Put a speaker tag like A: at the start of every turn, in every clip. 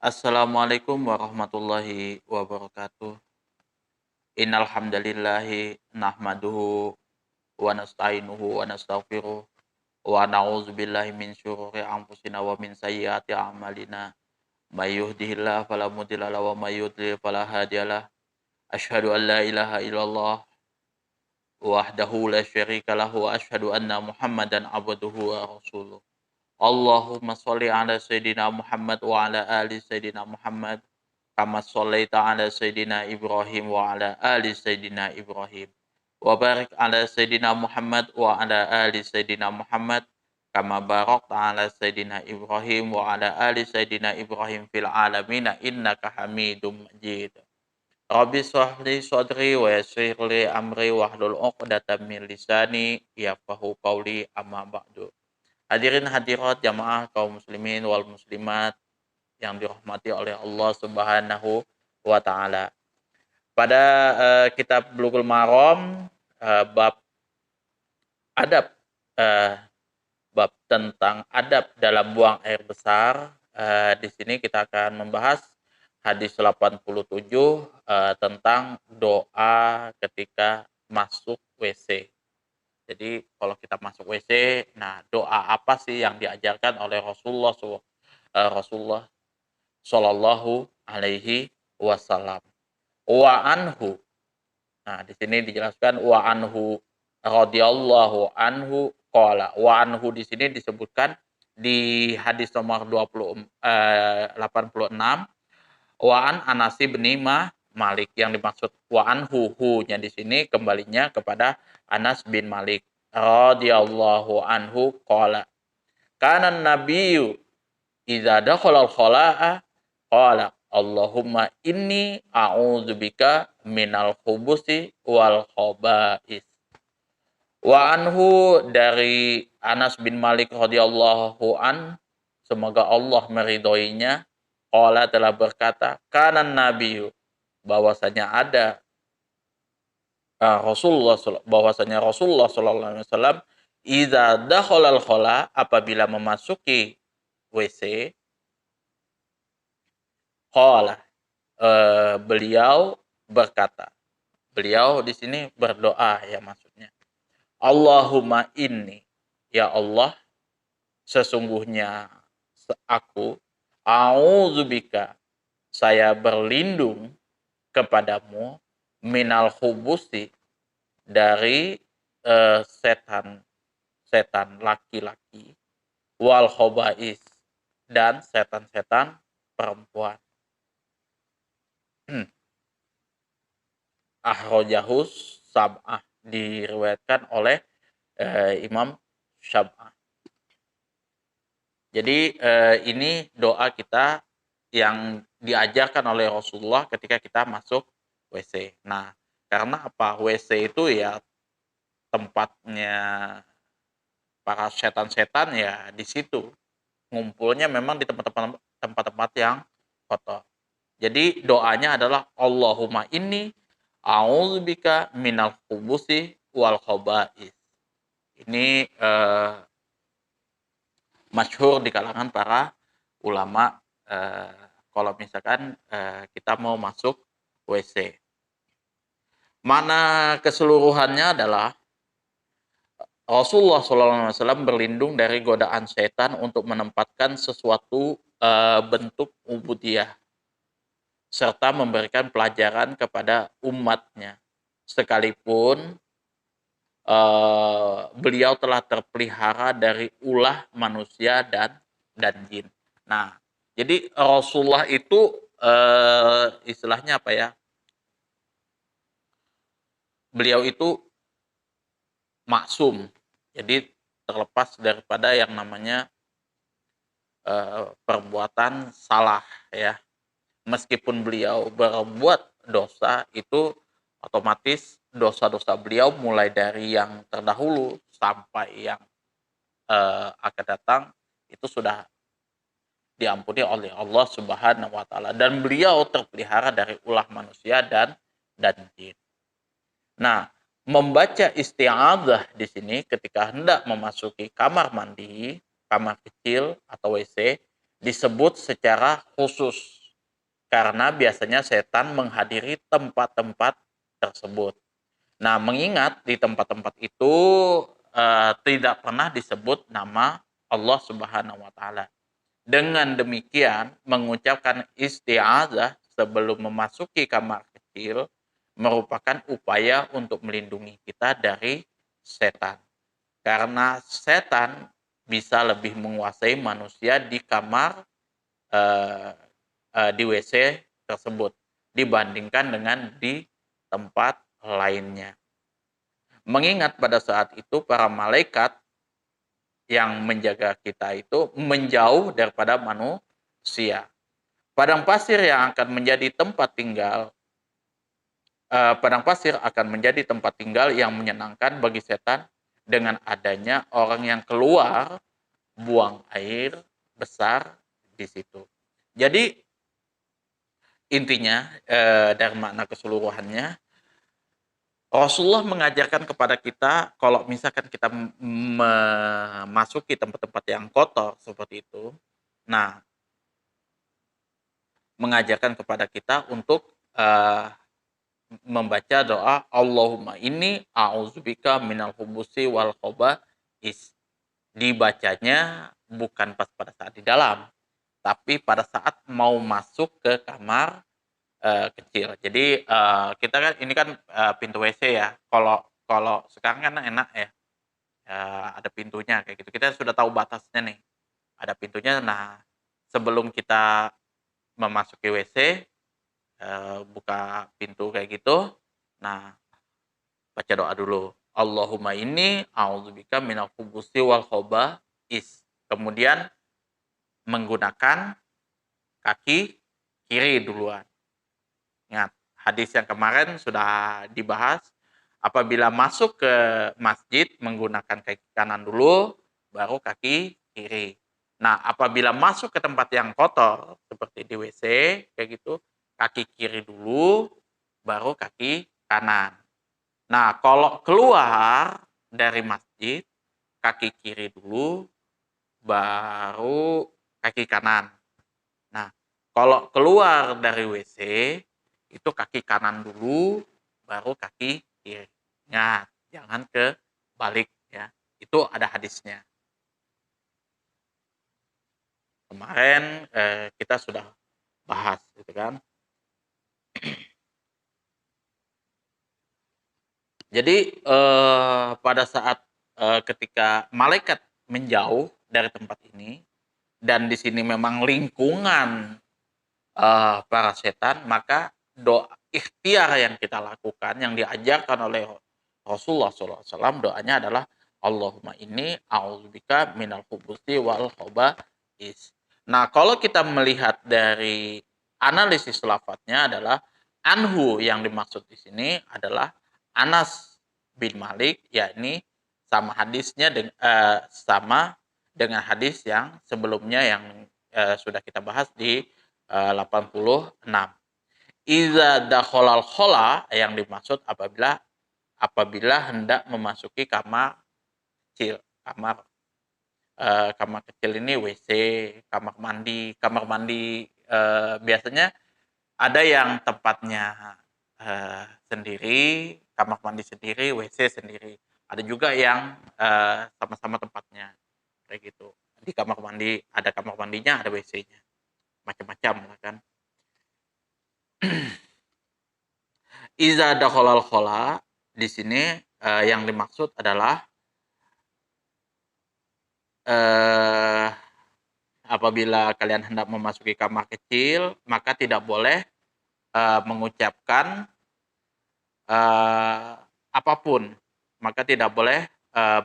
A: Assalamualaikum warahmatullahi wabarakatuh. Innal hamdalillahi nahmaduhu wa nasta'inuhu wa nastaghfiruh wa na'udzubillahi min syururi anfusina wa min sayyiati a'malina. May yahdihillahu fala mudilla lahu wa may yudlil fala hadiyalah. Asyhadu an la ilaha illallah wahdahu la syarika lahu wa asyhadu anna Muhammadan abduhu wa rasuluh. Allahumma sholli ala sayidina Muhammad wa ala ali sayidina Muhammad kama shallaita ala sayidina Ibrahim wa ala ali sayidina Ibrahim wa barik ala sayidina Muhammad wa ala ali sayidina Muhammad kama barakta ala sayidina Ibrahim wa ala ali sayidina Ibrahim fil alamin innaka Hamidum Majid. Rabbi shrah li sadri wa yassir li amri wahlul 'uqdatam min lisani yafqahu qawli amma ba'du. Hadirin hadirat jamaah kaum muslimin wal muslimat yang dirahmati oleh Allah Subhanahu wa taala. Pada kitab Bulughul Maram bab adab eh, bab tentang adab dalam buang air besar, di sini kita akan membahas hadis 87 tentang doa ketika masuk WC. Jadi kalau kita masuk WC, nah doa apa sih yang diajarkan oleh Rasulullah Shallallahu Alaihi Wasallam? Wa anhu. Nah di sini dijelaskan wa anhu radhiyallahu anhu qala. Wa anhu di sini disebutkan di hadis nomor 86 wa an Anas bin Malik, yang dimaksud wa anhu hu-nya di sini kembalinya kepada Anas bin Malik radhiyallahu anhu qala kana nabiyyu idza dakhala al-khala'a qala Allahumma inni a'udzubika minal khubusi wal khaba'is. Wa anhu dari Anas bin Malik radhiyallahu an, semoga Allah meridhoinya, qala telah berkata, kana nabiyyu, bahwasanya ada Rasulullah sallallahu alaihi wasallam idza dakhalal khala, apabila memasuki WC, qala, beliau berkata. Beliau di sini berdoa ya maksudnya. Allahumma inni, ya Allah, sesungguhnya aku, a'udzubika, saya berlindung kepadamu, minal khubusi, dari setan laki-laki, wal khobais, dan setan-setan perempuan. Ahrojahus sab'ah, diriwayatkan oleh Imam Syab'ah. Jadi ini doa kita yang diajarkan oleh Rasulullah ketika kita masuk WC. Nah, karena apa? WC itu ya tempatnya para setan-setan, ya di situ. Ngumpulnya memang di tempat-tempat yang kotor. Jadi doanya adalah Allahumma inni a'udzubika minal khubusi wal khaba'is. Ini masyhur di kalangan para ulama kalau misalkan kita mau masuk WC. Mana keseluruhannya adalah Rasulullah SAW berlindung dari godaan setan untuk menempatkan sesuatu bentuk ubudiyah serta memberikan pelajaran kepada umatnya, sekalipun beliau telah terpelihara dari ulah manusia dan jin. Nah, jadi Rasulullah itu istilahnya apa ya? Beliau itu maksum, jadi terlepas daripada yang namanya perbuatan salah ya. Meskipun beliau berbuat dosa, itu otomatis dosa-dosa beliau mulai dari yang terdahulu sampai yang akan datang itu sudah diampuni oleh Allah Subhanahu wa taala, dan beliau terpelihara dari ulah manusia dan jin. Nah, membaca isti'adzah di sini ketika hendak memasuki kamar mandi, kamar kecil atau WC, disebut secara khusus karena biasanya setan menghadiri tempat-tempat tersebut. Nah, mengingat di tempat-tempat itu tidak pernah disebut nama Allah Subhanahu wa taala. Dengan demikian, mengucapkan isti'adzah sebelum memasuki kamar kecil merupakan upaya untuk melindungi kita dari setan. Karena setan bisa lebih menguasai manusia di kamar eh, di WC tersebut dibandingkan dengan di tempat lainnya. Mengingat pada saat itu para malaikat yang menjaga kita itu menjauh daripada manusia. Padang pasir yang akan menjadi tempat tinggal padang pasir akan menjadi tempat tinggal yang menyenangkan bagi setan dengan adanya orang yang keluar buang air besar di situ. Jadi intinya dari makna keseluruhannya Rasulullah mengajarkan kepada kita kalau misalkan kita memasuki tempat-tempat yang kotor seperti itu, nah mengajarkan kepada kita untuk membaca doa Allahumma inni a'udzubika minal hubusi wal khaba'is. Dibacanya bukan pas pada saat di dalam, tapi pada saat mau masuk ke kamar kecil. Jadi kita kan ini kan pintu WC ya. Kalau kalau sekarang kan enak ya, ada pintunya kayak gitu. Kita sudah tahu batasnya nih. Ada pintunya. Nah, sebelum kita memasuki WC, buka pintu kayak gitu. Nah, baca doa dulu. Allahumma inni a'udzubika minal khubusi wal khaba'is. Kemudian menggunakan kaki kiri duluan. Ingat, hadis yang kemarin sudah dibahas. Apabila masuk ke masjid menggunakan kaki kanan dulu, baru kaki kiri. Nah, apabila masuk ke tempat yang kotor, seperti di WC, kayak gitu, kaki kiri dulu, baru kaki kanan. Nah, kalau keluar dari masjid, kaki kiri dulu, baru kaki kanan. Nah, kalau keluar dari WC, itu kaki kanan dulu, baru kaki kiri. Ingat, jangan kebalik ya. Itu ada hadisnya. Kemarin kita sudah bahas gitu kan. Jadi pada saat ketika malaikat menjauh dari tempat ini dan di sini memang lingkungan para setan, maka doa ikhtiar yang kita lakukan yang diajarkan oleh Rasulullah SAW doanya adalah Allahumma inni a'udzubika minal khubuthi wal khaba'is. Nah, kalau kita melihat dari analisis lafadznya adalah anhu yang dimaksud di sini adalah Anas bin Malik, yakni sama hadisnya sama dengan hadis yang sebelumnya yang sudah kita bahas di 86. Iza dakhalal khola yang dimaksud apabila hendak memasuki kamar kecil. Kamar kecil ini WC, kamar mandi. Kamar mandi biasanya ada yang tempatnya sendiri, kamar mandi sendiri, WC sendiri. Ada juga yang sama-sama tempatnya kayak gitu. Di kamar mandi ada kamar mandinya, ada WC-nya. Macam-macam lah kan. Iza dakhalal khola di sini yang dimaksud adalah apabila kalian hendak memasuki kamar kecil, maka tidak boleh mengucapkan apapun. Maka tidak boleh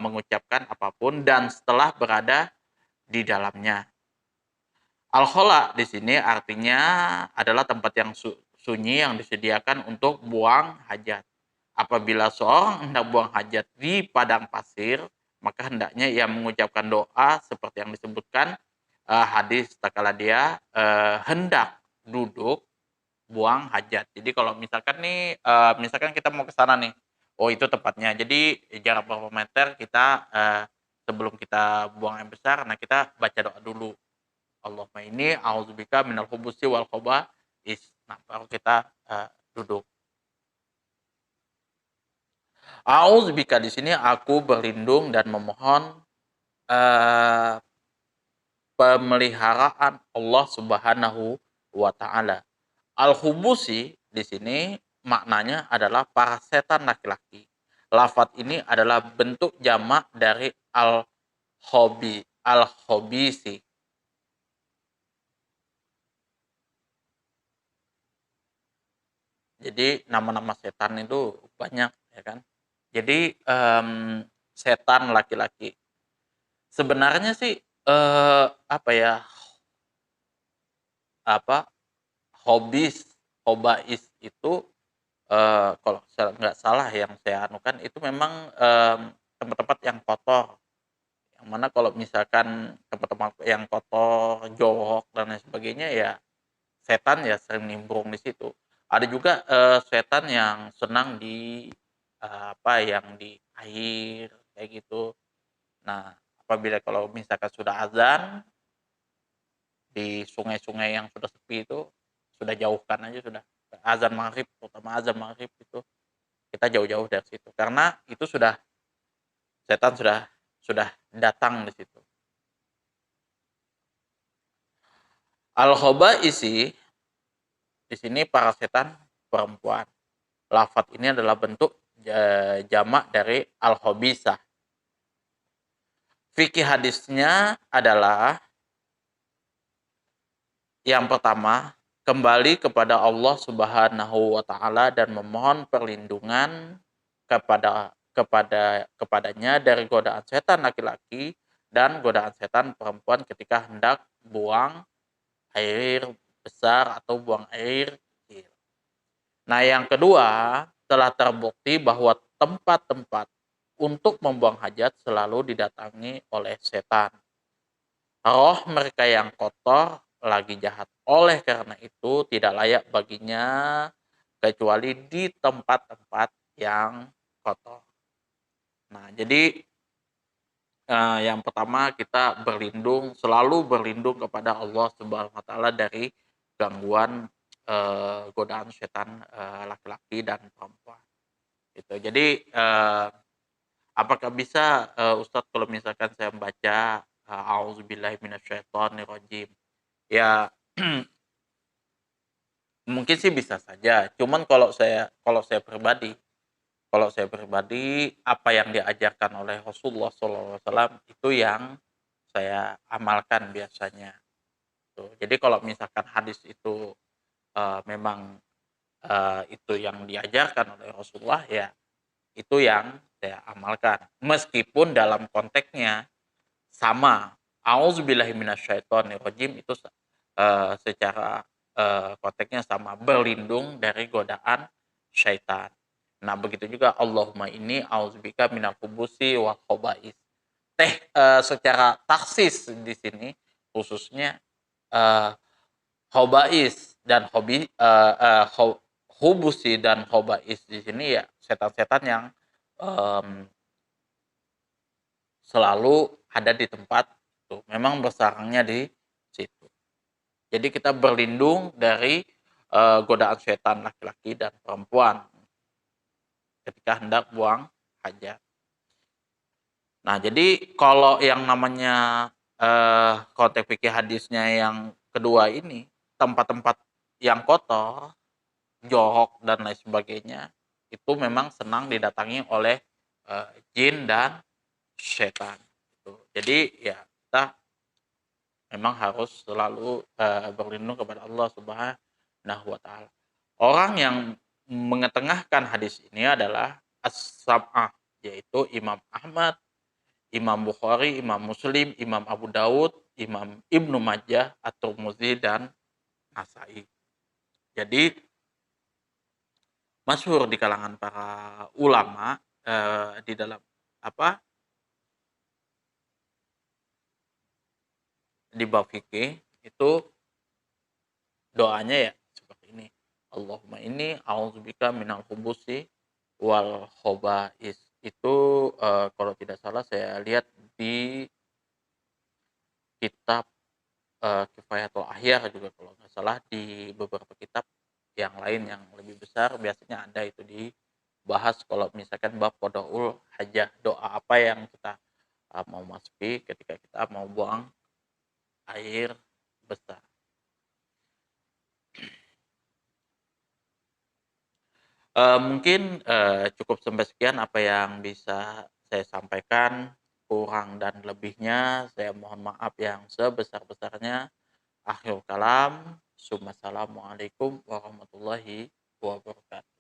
A: mengucapkan apapun dan setelah berada di dalamnya. Al-khola di sini artinya adalah tempat yang sunyi yang disediakan untuk buang hajat. Apabila seorang hendak buang hajat di padang pasir, maka hendaknya ia mengucapkan doa seperti yang disebutkan hadis takala dia hendak duduk buang hajat. Jadi kalau misalkan nih, misalkan kita mau ke sana nih, oh itu tempatnya. Jadi jarak berapa meter kita sebelum kita buang air besar, nah kita baca doa dulu. Allahumma inni a'udzubika minal khubusi wal khaba'is. Nah, baru kita duduk. A'udzubika di sini aku berlindung dan memohon eh, pemeliharaan Allah Subhanahu wa taala. Al-khubusi di sini maknanya adalah para setan laki-laki. Lafat ini adalah bentuk jamak dari al-khobisi. Jadi nama-nama setan itu banyak, ya kan. Jadi setan laki-laki. Sebenarnya sih apa ya, apa, hobais itu kalau nggak salah yang saya anukan itu memang tempat-tempat yang kotor. Yang mana kalau misalkan tempat-tempat yang kotor, jorok dan lain sebagainya ya setan ya sering nimbrung di situ. Ada juga setan yang senang di apa yang di air kayak gitu. Nah, apabila kalau misalkan sudah azan di sungai-sungai yang sudah sepi itu sudah jauhkan aja sudah. Azan maghrib, terutama azan maghrib itu kita jauh-jauh dari situ karena itu sudah setan sudah datang di situ. Al-khabaisi di sini para setan perempuan. Lafat ini adalah bentuk jamak dari al-khabisah. Fikih hadisnya adalah yang pertama, kembali kepada Allah Subhanahu wa taala dan memohon perlindungan kepadanya dari godaan setan laki-laki dan godaan setan perempuan ketika hendak buang air besar atau buang air kecil. Nah, yang kedua, telah terbukti bahwa tempat-tempat untuk membuang hajat selalu didatangi oleh setan. Roh mereka yang kotor lagi jahat. Oleh karena itu tidak layak baginya kecuali di tempat-tempat yang kotor. Nah, jadi yang pertama kita selalu berlindung kepada Allah Subhanahu wa taala dari gangguan godaan setan laki-laki dan perempuan. Gitu. Jadi apakah bisa Ustadz kalau misalkan saya membaca auzubillahi minasyaitonirrajim. Ya mungkin sih bisa saja. Cuman kalau saya pribadi apa yang diajarkan oleh Rasulullah SAW itu yang saya amalkan biasanya. Tuh. Jadi kalau misalkan hadis itu memang itu yang diajarkan oleh Rasulullah ya itu yang saya amalkan. Meskipun dalam konteksnya sama. Auzubillahi minasyaitonirrajim itu secara konteksnya sama, berlindung dari godaan syaitan. Nah, begitu juga Allahumma inni auzubika minal khubusi wal khaba'is. Secara taksis di sini khususnya eh, khaba'is dan hubusi dan khaba'is di sini ya setan-setan yang em, selalu ada di tempat itu. Memang bersarangnya di situ. Jadi kita berlindung dari godaan setan laki-laki dan perempuan ketika hendak buang hajat. Nah, jadi kalau yang namanya konteks fikih hadisnya yang kedua ini, tempat-tempat yang kotor, jorok dan lain sebagainya, itu memang senang didatangi oleh jin dan setan. Gitu. Jadi ya kita memang harus selalu berlindung kepada Allah Subhanahu wa taala. Orang yang mengetengahkan hadis ini adalah as-sab'ah, yaitu Imam Ahmad, Imam Bukhari, Imam Muslim, Imam Abu Daud, Imam Ibnu Majah, At-Tirmidzi dan Nasai. Jadi masyhur di kalangan para ulama di dalam apa? Di bab fikih itu doanya ya seperti ini. Allahumma inni a'udzubika minal khubusi wal khaba'is. Itu kalau tidak salah saya lihat di kitab Kifayatul Ahyar juga kalau nggak salah di beberapa kitab yang lain yang lebih besar biasanya ada itu dibahas kalau misalkan bab qadaul hajah, doa apa yang kita, mau masuki ketika kita mau buang air besar. Mungkin, cukup sampai sekian apa yang bisa saya sampaikan, kurang dan lebihnya saya mohon maaf yang sebesar-besarnya. Akhirul kalam, assalamualaikum warahmatullahi wabarakatuh.